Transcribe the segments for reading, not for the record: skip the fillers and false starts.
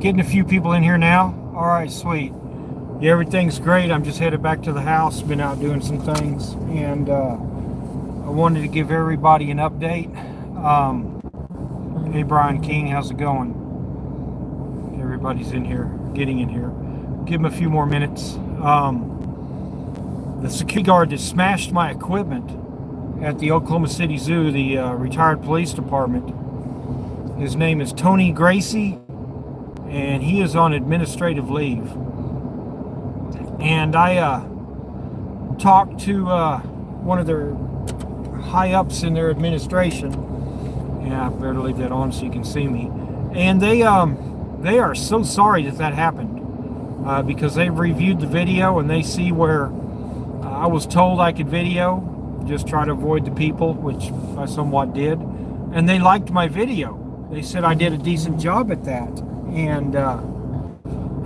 Getting a few people in here now. All right, sweet. Yeah, everything's great. I'm just headed back to the house. Been out doing some things, and I wanted to give everybody an update. Hey, Brian King, how's it going? Everybody's in here, getting in here. Give them a few more minutes. The security guard that smashed my equipment at the Oklahoma City Zoo, the retired police department, his name is Tony Gracie, and he is on administrative leave. And I talked to one of their high-ups in their administration. Yeah, I better leave that on so you can see me. And they are so sorry that happened, because they've reviewed the video and they see where I was told I could video, just try to avoid the people, which I somewhat did. And they liked my video. They said I did a decent job at that. And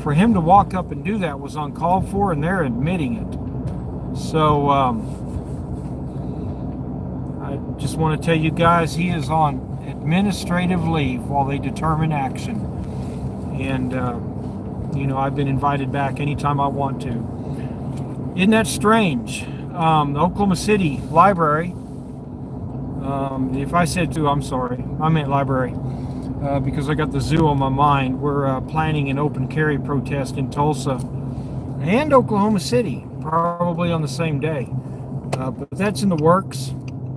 for him to walk up and do that was uncalled for, and they're admitting it. So I just want to tell you guys, he is on administrative leave while they determine action. And you know, I've been invited back anytime I want to. Isn't that strange? The Oklahoma City Library, if I said zoo, I'm sorry, I meant library, because I got the zoo on my mind. We're planning an open carry protest in Tulsa and Oklahoma City, probably on the same day. But that's in the works.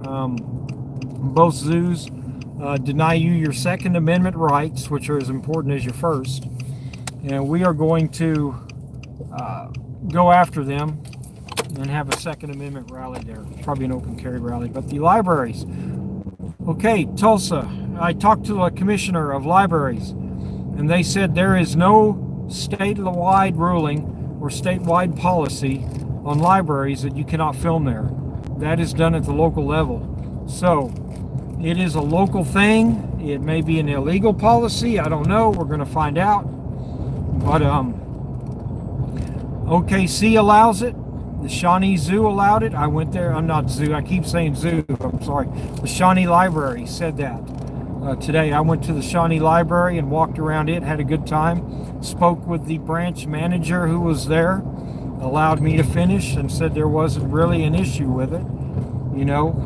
Both zoos deny you your Second Amendment rights, which are as important as your First. And we are going to go after them and have a Second Amendment rally there. Probably an open carry rally. But the libraries. Okay, Tulsa. I talked to the commissioner of libraries, and they said there is no statewide ruling or statewide policy on libraries that you cannot film there. That is done at the local level. So it is a local thing. It may be an illegal policy. I don't know. We're going to find out. But OKC allows it. The Shawnee Zoo allowed it. I went there. I'm not zoo. I keep saying zoo. I'm sorry. The Shawnee Library said that today. I went to the Shawnee Library and walked around it. Had a good time. Spoke with the branch manager who was there. Allowed me to finish and said there wasn't really an issue with it. You know,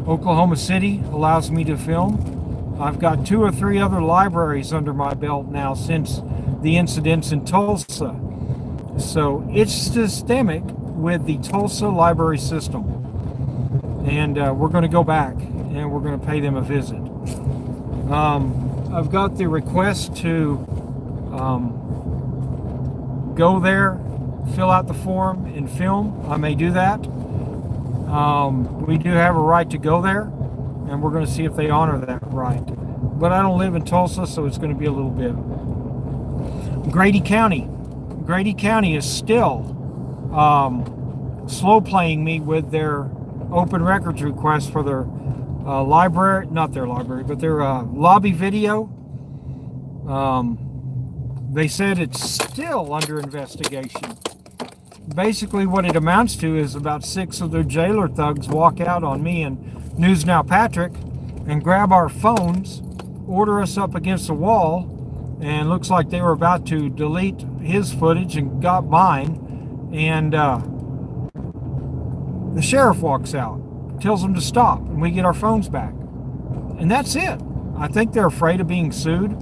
Oklahoma City allows me to film. I've got 2 or 3 other libraries under my belt now since the incidents in Tulsa. So it's systemic with the Tulsa library system. And we're going to go back and we're going to pay them a visit. I've got the request to go there, fill out the form, and film. I may do that. We do have a right to go there, and we're going to see if they honor that right. But I don't live in Tulsa, so it's going to be a little bit. Grady County is still slow playing me with their open records request for their library, not their library, but their lobby video. They said it's still under investigation. Basically what it amounts to is about 6 of their jailer thugs walk out on me and News Now Patrick and grab our phones, order us up against the wall, and looks like they were about to delete his footage and got mine. And the sheriff walks out, tells them to stop, and we get our phones back. And that's it. I think they're afraid of being sued.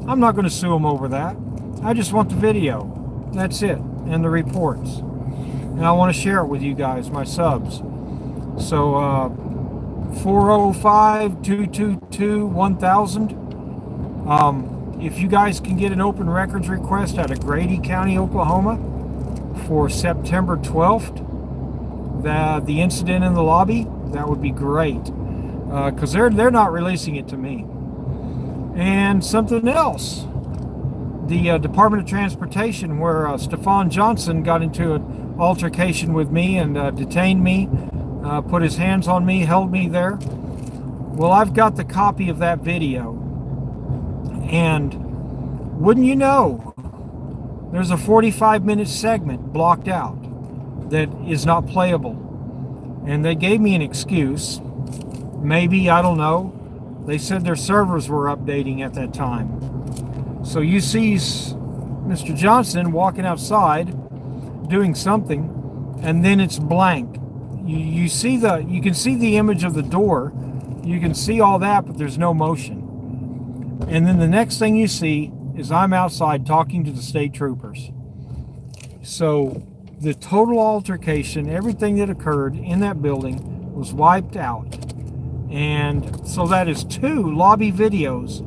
I'm not going to sue them over that. I just want the video. That's it. And the reports. And I want to share it with you guys, my subs. So 405-222-1000. If you guys can get an open records request out of Grady County, Oklahoma for September 12th, the incident in the lobby, that would be great. Because they're not releasing it to me. And something else. The Department of Transportation, where Stephon Johnson got into an altercation with me and detained me, put his hands on me, held me there. Well, I've got the copy of that video. And wouldn't you know, there's a 45-minute segment blocked out that is not playable. And they gave me an excuse. Maybe, I don't know. They said their servers were updating at that time. So you see Mr. Johnson walking outside doing something, and then it's blank. You can see the image of the door, you can see all that, but there's no motion. And then the next thing you see is I'm outside talking to the state troopers. So the total altercation, everything that occurred in that building was wiped out. And so that is 2 lobby videos,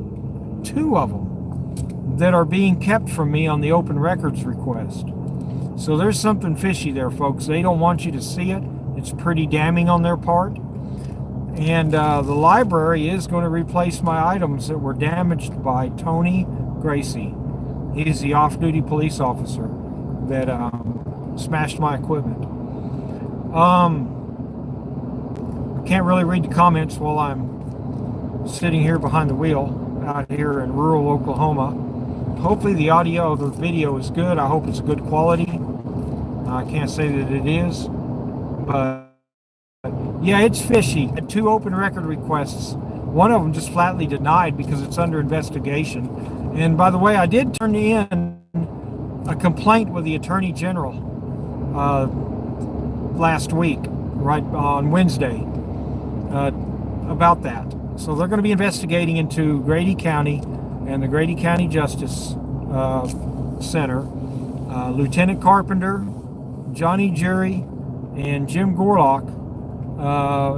2 of them, that are being kept from me on the open records request. So there's something fishy there, folks. They don't want you to see it. It's pretty damning on their part. And the library is going to replace my items that were damaged by Tony Gracie. He's the off-duty police officer that smashed my equipment. I can't really read the comments while I'm sitting here behind the wheel out here in rural Oklahoma. Hopefully the audio of the video is good. I hope it's good quality. I can't say that it is, but yeah, it's fishy. I had 2 open record requests. One of them just flatly denied because it's under investigation. And by the way, I did turn in a complaint with the Attorney General last week, right on Wednesday, about that. So they're going to be investigating into Grady County and the Grady County Justice Center, Lieutenant Carpenter, Johnny Jury, and Jim Gorlock,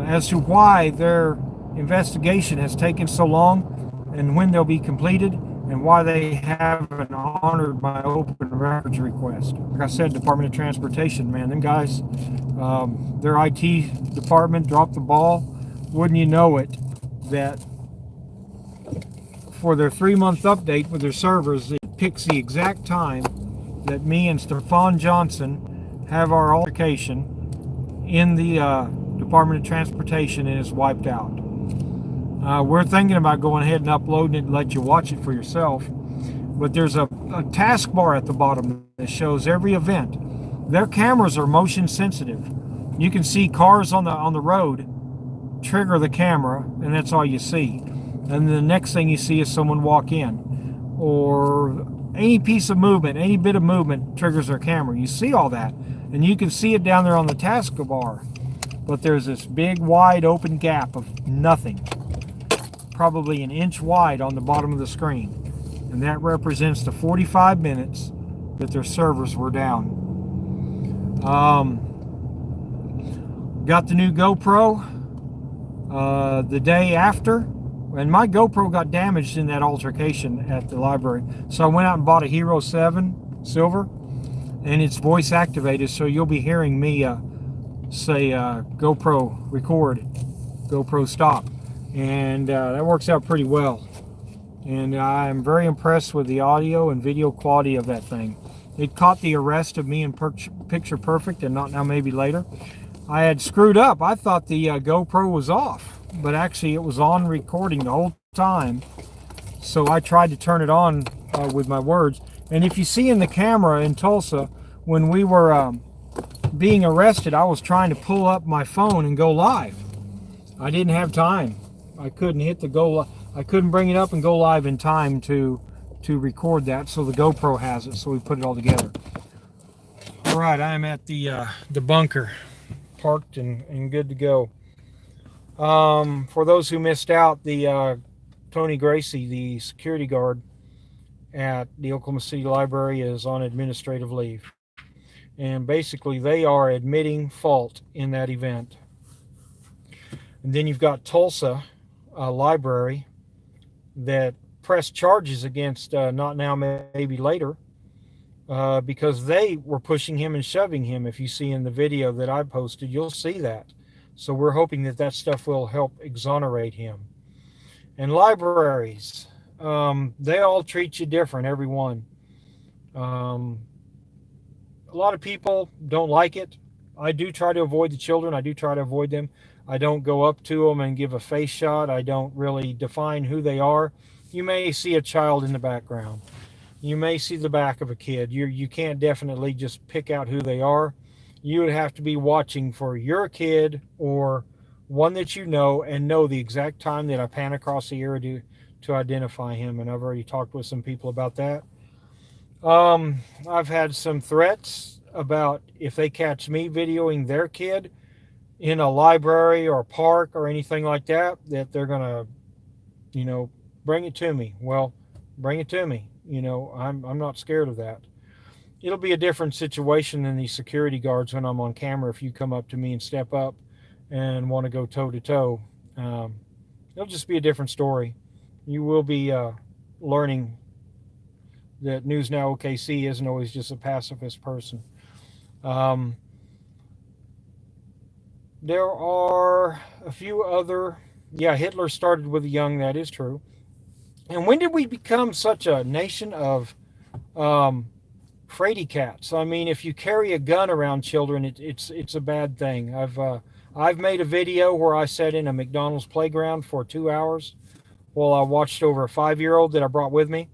as to why their investigation has taken so long and when they'll be completed, and why they haven't honored my open records request. Like I said, Department of Transportation, man, them guys, their IT department dropped the ball. Wouldn't you know it, that for their 3-month update with their servers, it picks the exact time that me and Stephon Johnson have our altercation in the Department of Transportation, and it's wiped out. We're thinking about going ahead and uploading it and let you watch it for yourself. But there's a taskbar at the bottom that shows every event. Their cameras are motion sensitive. You can see cars on the road trigger the camera, and that's all you see. And the next thing you see is someone walk in, or any piece of movement, any bit of movement triggers their camera. You see all that, and you can see it down there on the taskbar. But there's this big wide open gap of nothing, probably an inch wide on the bottom of the screen, and that represents the 45 minutes that their servers were down. Got the new GoPro the day after, and my GoPro got damaged in that altercation at the library, so I went out and bought a Hero 7 Silver, and it's voice activated, so you'll be hearing me say GoPro record, GoPro stop, and that works out pretty well. And I'm very impressed with the audio and video quality of that thing. It caught the arrest of me in picture perfect, and not now, maybe later. I had screwed up. I thought the GoPro was off, but actually it was on recording the whole time. So I tried to turn it on with my words. And if you see in the camera in Tulsa, when we were being arrested, I was trying to pull up my phone and go live. I didn't have time. I couldn't hit the go. I couldn't bring it up and go live in time to record that. So the GoPro has it. So we put it all together. All right, I'm at the bunker, parked and good to go. For those who missed out, the Tony Gracie, the security guard at the Oklahoma City Library, is on administrative leave. And basically they are admitting fault in that event. And then you've got Tulsa Library that pressed charges against Not Now, Maybe Later, because they were pushing him and shoving him. If you see in the video that I posted, you'll see that. So we're hoping that that stuff will help exonerate him. And libraries, they all treat you different, every one. A lot of people don't like it. I do try to avoid the children. I do try to avoid them. I don't go up to them and give a face shot. I don't really define who they are. You may see a child in the background. You may see the back of a kid. You can't definitely just pick out who they are. You would have to be watching for your kid or one that you know, and know the exact time that I pan across the ear to to identify him, and I've already talked with some people about that. I've had some threats about if they catch me videoing their kid in a library or park or anything like that, that they're gonna, you know, bring it to me. Well, bring it to me. You know, I'm not scared of that. It'll be a different situation than these security guards when I'm on camera. If you come up to me and step up and want to go toe to toe, it'll just be a different story. You will be learning that News Now OKC isn't always just a pacifist person. Um, there are a few other, yeah, Hitler started with the young, that is true. And when did we become such a nation of fraidy cats? I mean, if you carry a gun around children, it's a bad thing. I've made a video where I sat in a McDonald's playground for 2 hours while I watched over a 5-year-old that I brought with me,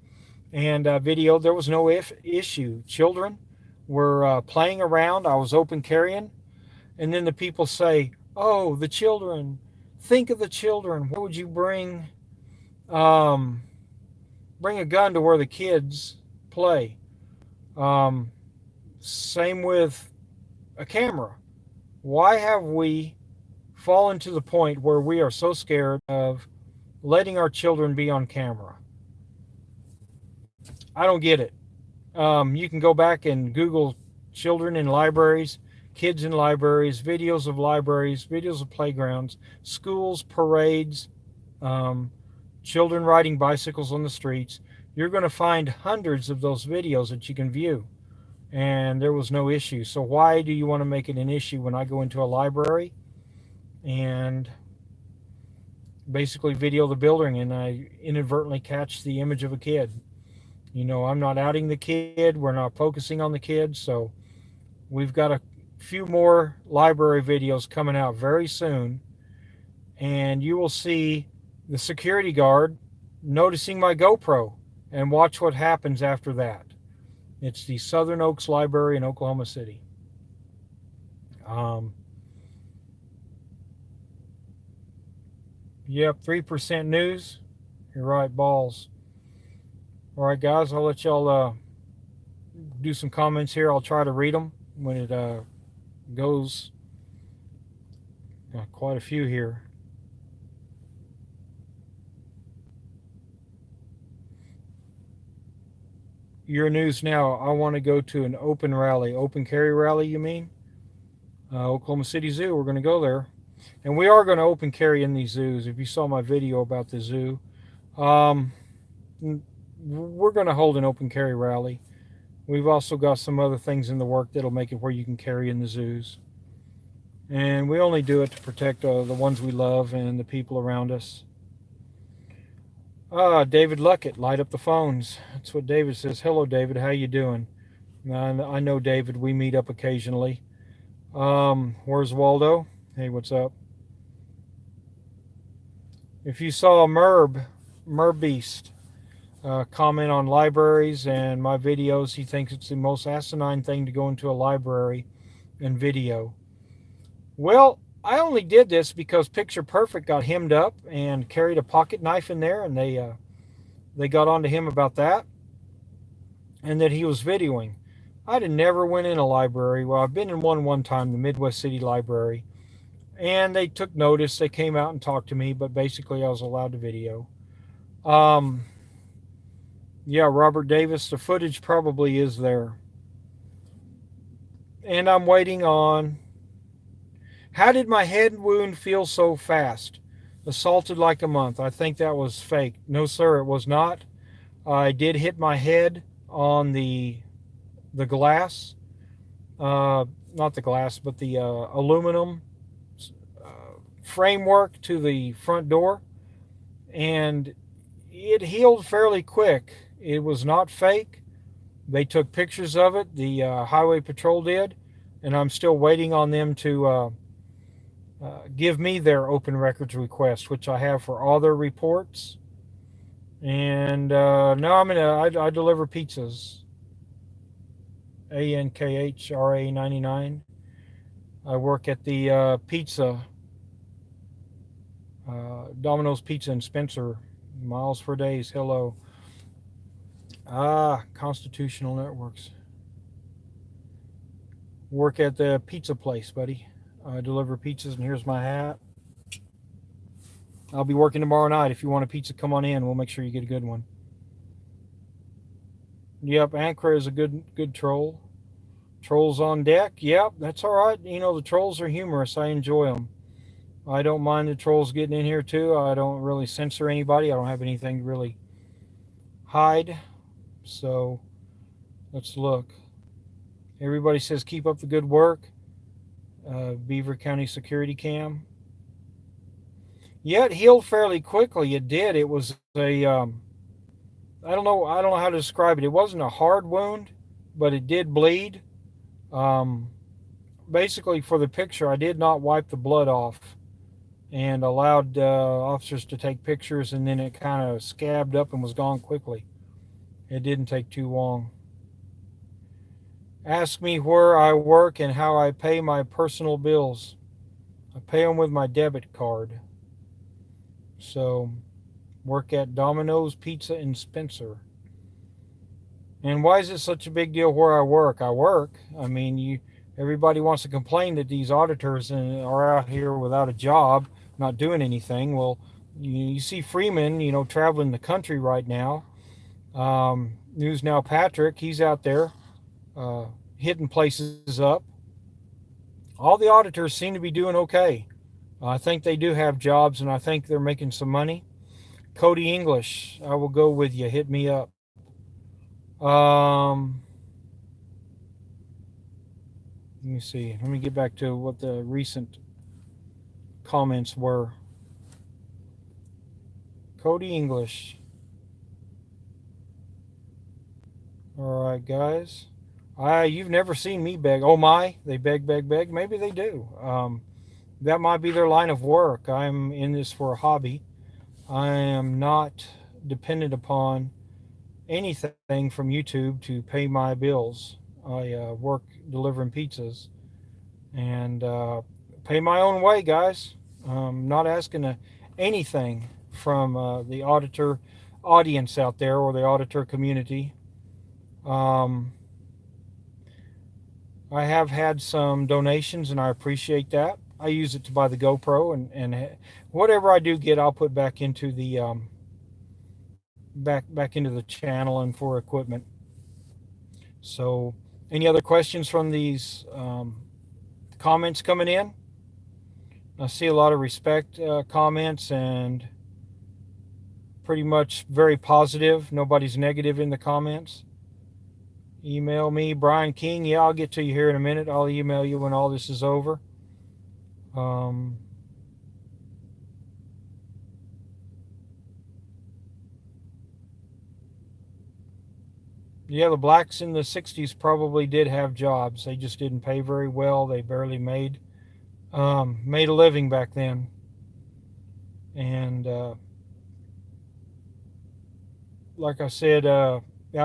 and videoed. There was no issue. Children were playing around. I was open carrying, and then the people say, "Oh, the children. Think of the children. Why would you bring a gun to where the kids play?" Same with a camera. Why have we fallen to the point where we are so scared of letting our children be on camera? I don't get it. You can go back and Google children in libraries, kids in libraries, videos of playgrounds, schools, parades, children riding bicycles on the streets. You're going to find hundreds of those videos that you can view. And there was no issue. So why do you want to make it an issue when I go into a library and basically video the building and I inadvertently catch the image of a kid? You know, I'm not outing the kid. We're not focusing on the kid. So we've got a few more library videos coming out very soon. And you will see the security guard noticing my GoPro, and watch what happens after that. It's the Southern Oaks Library in Oklahoma City. Yep, 3% news. You're right, balls. All right, guys, I'll let y'all do some comments here. I'll try to read them when it goes. Got quite a few here. Your news now. I want to go to an open rally. Open carry rally, you mean? Oklahoma City Zoo. We're going to go there. And we are going to open carry in these zoos. If you saw my video about the zoo, we're going to hold an open carry rally. We've also got some other things in the work that'll make it where you can carry in the zoos. And we only do it to protect the ones we love and the people around us. David Luckett, light up the phones. That's what David says. Hello, David. How you doing? I know David. We meet up occasionally. Where's Waldo? Hey, what's up? If you saw Merbeast, comment on libraries and my videos, he thinks it's the most asinine thing to go into a library and video. Well, I only did this because Picture Perfect got hemmed up and carried a pocket knife in there, and they got onto him about that, and that he was videoing. I'd have never went in a library. Well, I've been in one time, the Midwest City Library, and they took notice. They came out and talked to me, but basically I was allowed to video. Yeah, Robert Davis, the footage probably is there. And I'm waiting on... How did my head wound feel so fast? Assaulted like a month. I think that was fake. No, sir, it was not. I did hit my head on the glass. Not the glass, but the aluminum framework to the front door. And it healed fairly quick. It was not fake. They took pictures of it. The Highway Patrol did. And I'm still waiting on them to... give me their open records request, which I have for all their reports. And now I deliver pizzas. ANKHRA 99. I work at the pizza, Domino's Pizza in Spencer, Miles for days. Hello. Constitutional networks. Work at the pizza place, buddy. I deliver pizzas, and here's my hat. I'll be working tomorrow night. If you want a pizza, come on in. We'll make sure you get a good one. Yep, Ankara is a good troll. Trolls on deck. Yep, that's all right. You know, the trolls are humorous. I enjoy them. I don't mind the trolls getting in here too. I don't really censor anybody. I don't have anything to really hide. So let's look. Everybody says keep up the good work. Beaver County Security Cam. Yeah, it healed fairly quickly. It did. It was a I don't know. I don't know how to describe it. It wasn't a hard wound, but it did bleed. Um, Basically, for the picture, I did not wipe the blood off and allowed officers to take pictures, and then it kind of scabbed up and was gone quickly. It didn't take too long. Ask me where I work and how I pay my personal bills. I pay them with my debit card. So, work at Domino's Pizza in Spencer. And why is it such a big deal where I work? I work. I mean, everybody wants to complain that these auditors are out here without a job, not doing anything. Well, you see Freeman, traveling the country right now. News Now Patrick, he's out there hitting places up. All the auditors seem to be doing okay. I think they do have jobs, and I think they're making some money. Cody English, I will go with you. Hit me up. Let me see. Let me get back to what the recent comments were. Cody English. All right, guys. You've never seen me beg. Oh my, they beg, beg, beg. Maybe they do. That might be their line of work. I'm in this for a hobby. I am not dependent upon anything from YouTube to pay my bills. I work delivering pizzas and pay my own way, guys. Not asking anything from the auditor audience out there or the auditor community. I have had some donations, and I appreciate that. I use it to buy the GoPro, and whatever I do get, I'll put back into the back into the channel and for equipment. So, any other questions from these comments coming in? I see a lot of respect comments and pretty much very positive. Nobody's negative in the comments. Email me, Brian King. Yeah, I'll get to you here in a minute. I'll email you when all this is over. Yeah, the blacks in the 60s probably did have jobs. They just didn't pay very well. They barely made a living back then. And like I said,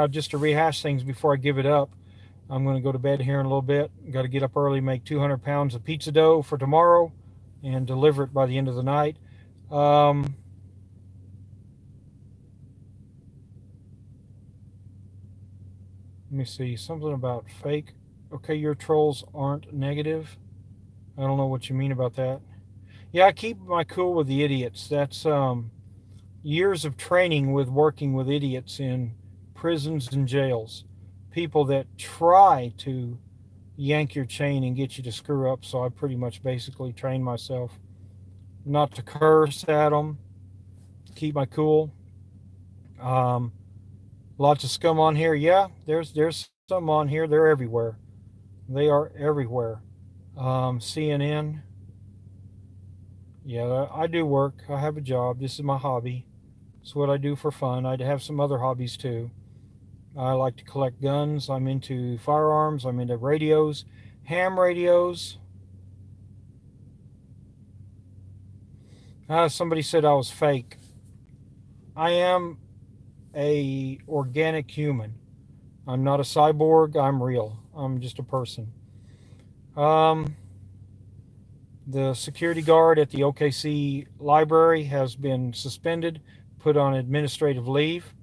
just to rehash things before I give it up, I'm going to go to bed here in a little bit. Got to get up early, make 200 pounds of pizza dough for tomorrow, and deliver it by the end of the night. Let me see, something about fake. Okay, your trolls aren't negative. I don't know what you mean about that. Yeah, I keep my cool with the idiots. That's years of training with working with idiots in prisons and jails. People that try to yank your chain and get you to screw up. So I pretty much basically train myself not to curse at them, keep my cool. Lots of scum on here. Yeah, there's some on here. They're everywhere. They are everywhere. CNN. Yeah, I do work. I have a job. This is my hobby. It's what I do for fun. I have some other hobbies too. I like to collect guns. I'm into firearms. I'm into radios, ham radios. Somebody said I was fake. I am a organic human. I'm not a cyborg. I'm real. I'm just a person. The security guard at the OKC library has been suspended put on administrative leave.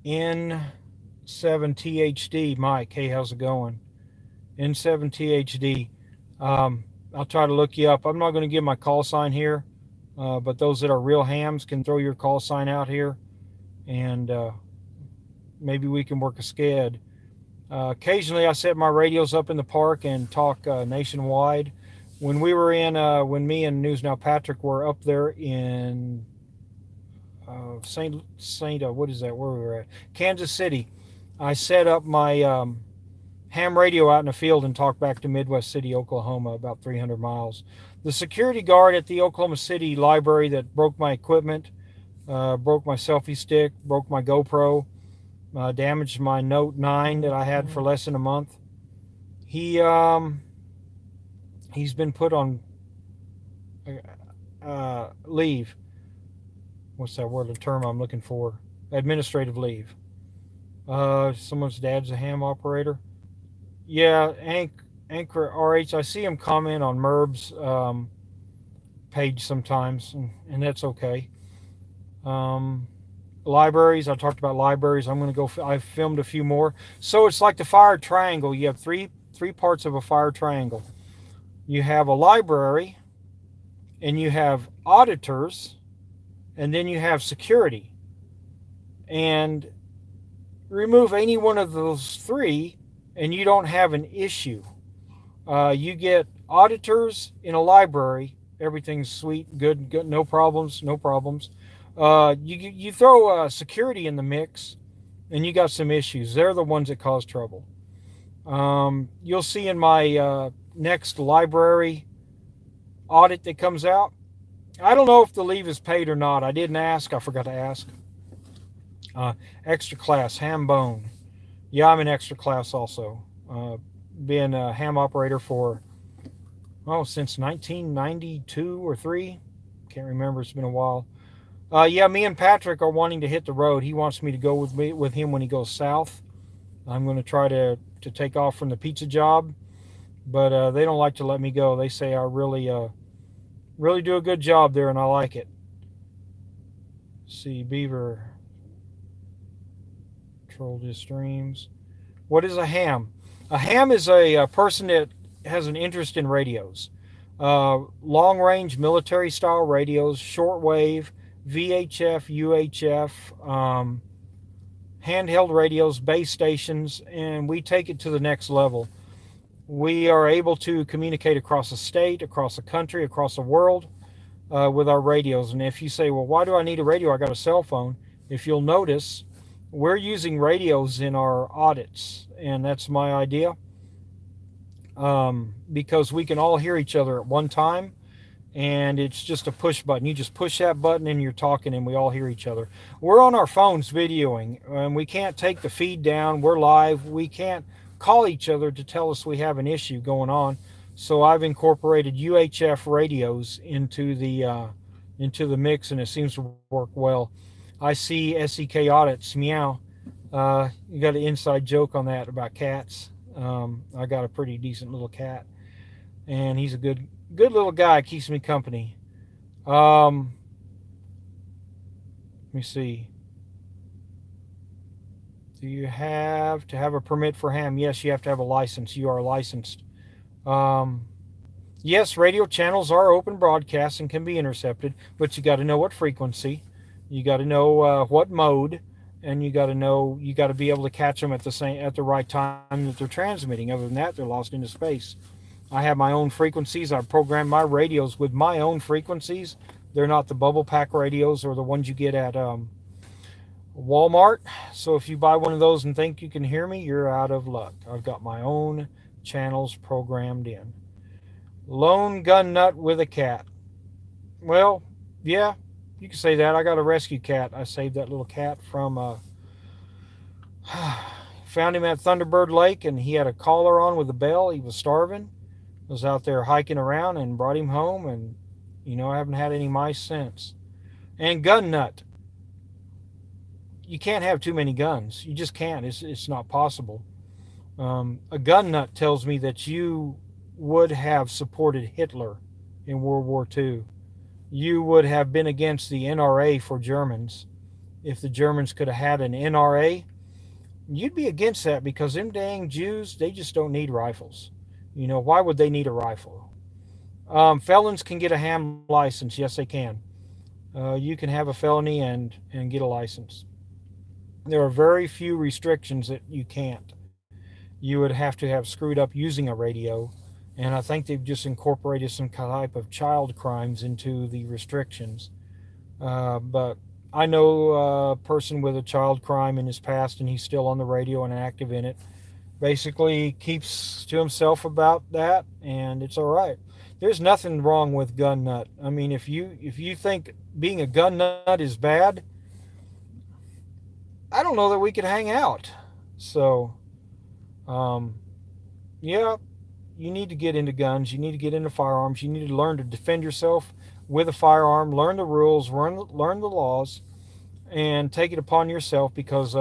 N7THD, Mike, hey, how's it going? N7THD. I'll try to look you up. I'm not going to give my call sign here, but those that are real hams can throw your call sign out here, and maybe we can work a sked. Occasionally, I set my radios up in the park and talk nationwide. When we were when me and News Now Patrick were up there in what is that? Where we were at? Kansas City. I set up my ham radio out in the field and talked back to Midwest City, Oklahoma, about 300 miles. The security guard at the Oklahoma City library that broke my equipment, broke my selfie stick, broke my GoPro, damaged my Note 9 that I had for less than a month. He's been put on leave. What's that word, the term I'm looking for? Administrative leave. Someone's dad's a ham operator. Yeah, Anchor RH. I see him comment on Merb's page sometimes, and that's okay. Libraries. I talked about libraries. I'm going to go. I've filmed a few more. So it's like the fire triangle. You have three parts of a fire triangle. You have a library, and you have auditors, and then you have security. And remove any one of those three, and you don't have an issue. You get auditors in a library, everything's sweet, good, no problems. You throw security in the mix, and you got some issues. They're the ones that cause trouble. You'll see in my next library audit that comes out, I don't know if the leave is paid or not. I didn't ask. I forgot to ask. Extra class, ham bone. Yeah, I'm an extra class also. Been a ham operator for, since 1992 or 3. Can't remember. It's been a while. Yeah, me and Patrick are wanting to hit the road. He wants me to go with him when he goes south. I'm going to try to take off from the pizza job, but they don't like to let me go. They say I really do a good job there, and I like it. See, Beaver. Troll his streams. What is a ham? A ham is a person that has an interest in radios. Long-range military-style radios, shortwave, VHF, UHF, handheld radios, base stations, and we take it to the next level. We are able to communicate across a state, across a country, across the world with our radios. And if you say, well, why do I need a radio? I got a cell phone. If you'll notice, we're using radios in our audits, and that's my idea, because we can all hear each other at one time, and it's just a push button. You just push that button and you're talking, and we all hear each other. We're on our phones videoing, and we can't take the feed down. We're live. We can't call each other to tell us we have an issue going on. So I've incorporated UHF radios into the mix, and it seems to work well. I see SEK audits, meow. You got an inside joke on that about cats. I got a pretty decent little cat, and he's a good little guy. Keeps me company. Let me see. Do you have to have a permit for ham? Yes, you have to have a license. You are licensed. Yes, radio channels are open broadcasts and can be intercepted, but you got to know what frequency. You got to know what mode, and you got to be able to catch them at the right time that they're transmitting. Other than that, they're lost into space. I have my own frequencies. I program my radios with my own frequencies. They're not the bubble pack radios or the ones you get at Walmart. So if you buy one of those and think you can hear me, you're out of luck. I've got my own channels programmed in. Lone gun nut with a cat. Well, yeah. You can say that. I got a rescue cat. I saved that little cat from, found him at Thunderbird Lake, and he had a collar on with a bell. He was starving. Was out there hiking around and brought him home, and, I haven't had any mice since. And gun nut. You can't have too many guns. You just can't. It's not possible. A gun nut tells me that you would have supported Hitler in World War II. you would have been against the NRA for Germans. If the Germans could have had an NRA, you'd be against that because them dang Jews, they just don't need rifles. Why would they need a rifle? Felons can get a ham license. Yes, they can. You can have a felony and get a license. There are very few restrictions that you can't. You would have to have screwed up using a radio, and I think they've just incorporated some type of child crimes into the restrictions. But I know a person with a child crime in his past, and he's still on the radio and active in it. Basically, keeps to himself about that, and it's all right. There's nothing wrong with gun nut. I mean, if you think being a gun nut is bad, I don't know that we could hang out. So, um, yeah, you need to get into guns. You need to get into firearms. You need to learn to defend yourself with a firearm. Learn the rules. Learn the laws, and take it upon yourself because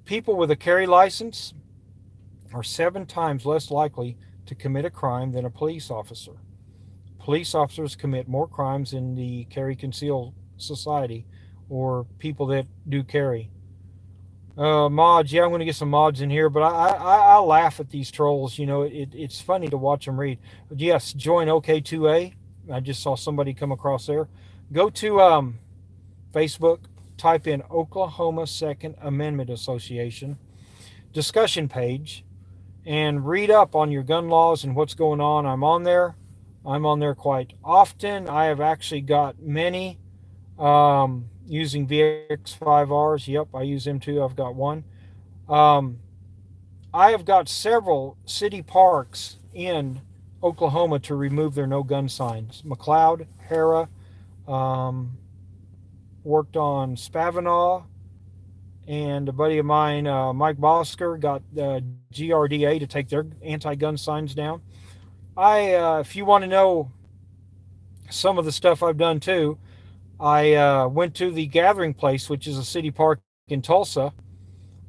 people with a carry license are 7 times less likely to commit a crime than a police officer. Police officers commit more crimes in the carry conceal society or people that do carry. Mods, yeah, I'm going to get some mods in here, but I laugh at these trolls. It's funny to watch them read. But yes, join OK2A. I just saw somebody come across there. Go to Facebook, type in Oklahoma Second Amendment Association discussion page, and read up on your gun laws and what's going on. I'm on there. I'm on there quite often. I have actually got many using VX5Rs. Yep, I use them too. I've got one. Um, I have got several city parks in Oklahoma to remove their no gun signs. McLeod, Hera, worked on Spavinaw, and a buddy of mine, Mike Bosker, got GRDA to take their anti-gun signs down. If you want to know some of the stuff I've done too, I went to the Gathering Place, which is a city park in Tulsa.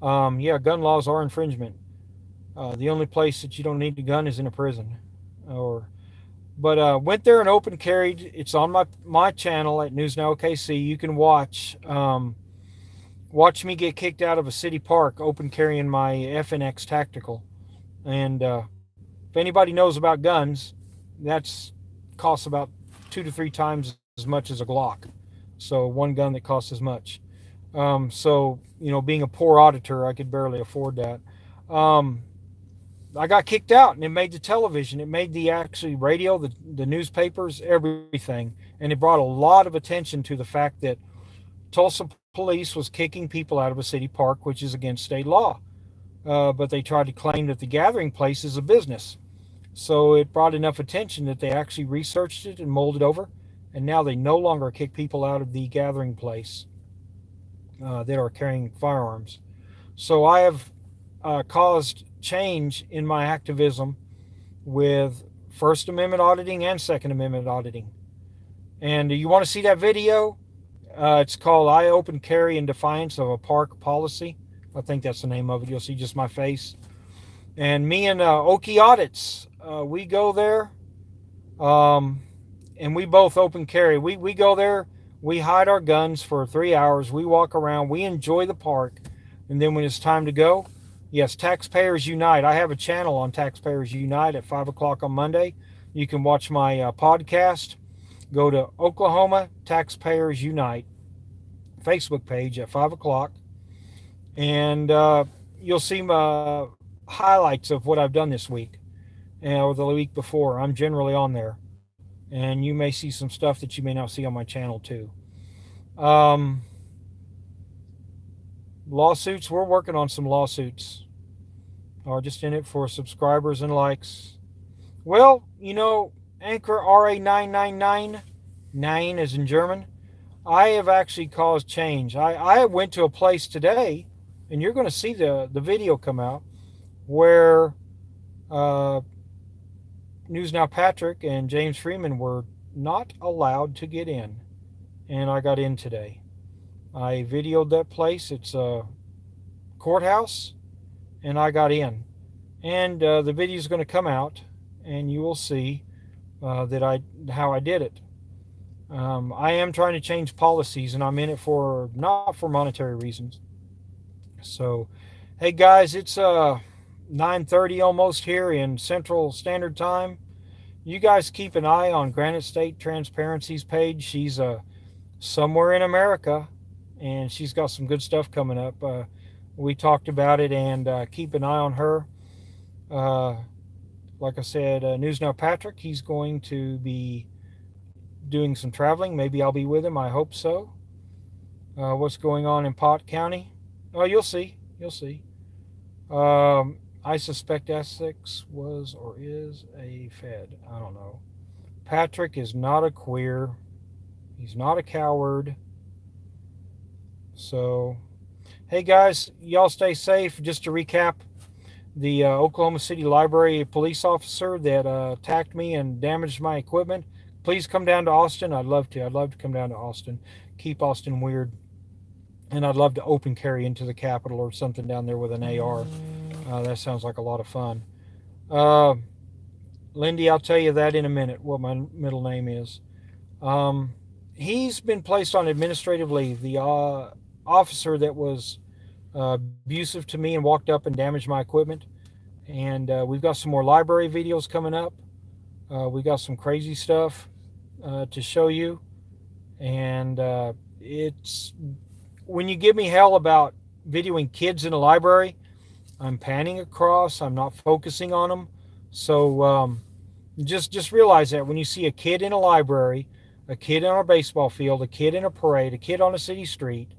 Yeah, gun laws are infringement. The only place that you don't need a gun is in a prison. But went there and open carried. It's on my channel at News Now OKC. You can watch me get kicked out of a city park open carrying my FNX Tactical. And if anybody knows about guns, that's costs about 2 to 3 times as much as a Glock. So one gun that costs as much. So being a poor auditor, I could barely afford that. I got kicked out, and it made the television, it made the actually radio, the newspapers, everything, and it brought a lot of attention to the fact that Tulsa police was kicking people out of a city park, which is against state law. But they tried to claim that the Gathering Place is a business. So it brought enough attention that they actually researched it and molded over, and now they no longer kick people out of the Gathering Place that are carrying firearms. So I have caused change in my activism with First Amendment auditing and Second Amendment auditing. And you want to see that video? It's called I Open Carry in Defiance of a Park Policy. I think that's the name of it. You'll see just my face. And me and Okie Audits, we go there, and we both open carry. We go there, we hide our guns for 3 hours, we walk around, we enjoy the park, and then when it's time to go, yes, Taxpayers Unite. I have a channel on Taxpayers Unite at 5 o'clock on Monday. You can watch my podcast. Go to Oklahoma Taxpayers Unite Facebook page at 5 o'clock. And you'll see my highlights of what I've done this week or the week before. I'm generally on there. And you may see some stuff that you may not see on my channel too. Lawsuits, we're working on some lawsuits. Or just in it for subscribers and likes. Well, Anchor RA999, 9 as in German, I have actually caused change. I went to a place today, and you're going to see the video come out, where News Now Patrick and James Freeman were not allowed to get in. And I got in today. I videoed that place. It's a courthouse, and I got in. And the video is going to come out, and you will see how I did it. I am trying to change policies, and I'm in it for not for monetary reasons. So, hey guys, it's 9:30 almost here in Central Standard Time. You guys keep an eye on Granite State Transparency's page. She's somewhere in America, and she's got some good stuff coming up. We talked about it, and keep an eye on her. Uh, like I said, News Now Patrick, he's going to be doing some traveling. Maybe I'll be with him. I hope so. What's going on in Pot County? Oh, you'll see. You'll see. I suspect Essex was or is a Fed. I don't know. Patrick is not a queer. He's not a coward. So, hey guys, y'all stay safe. Just to recap, the Oklahoma City Library police officer that attacked me and damaged my equipment, please come down to Austin. I'd love to. I'd love to come down to Austin. Keep Austin weird. And I'd love to open carry into the Capitol or something down there with an AR. That sounds like a lot of fun. Uh, Lindy, I'll tell you that in a minute, what my middle name is. He's been placed on administrative leave. The officer that was abusive to me and walked up and damaged my equipment. And we've got some more library videos coming up. We got some crazy stuff to show you. And it's when you give me hell about videoing kids in a library, I'm panning across. I'm not focusing on them. So just realize that when you see a kid in a library, a kid on a baseball field, a kid in a parade, a kid on a city street,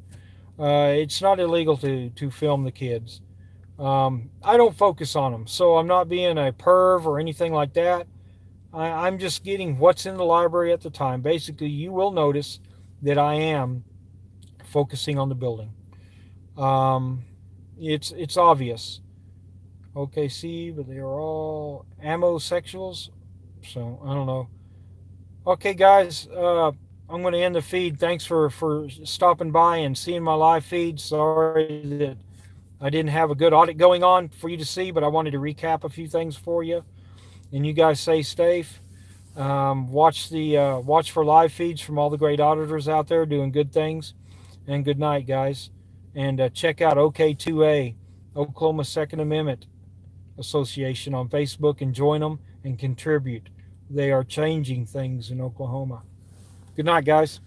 it's not illegal to film the kids. I don't focus on them, so I'm not being a perv or anything like that. I'm just getting what's in the library at the time. Basically, you will notice that I am focusing on the building. It's obvious. OKC, but they are all amosexuals. So I don't know. Okay, guys, I'm going to end the feed. Thanks for stopping by and seeing my live feed. Sorry that I didn't have a good audit going on for you to see, but I wanted to recap a few things for you. And you guys stay safe. Watch for live feeds from all the great auditors out there doing good things. And good night, guys. And check out OK2A, Oklahoma Second Amendment Association on Facebook, and join them and contribute. They are changing things in Oklahoma. Good night, guys.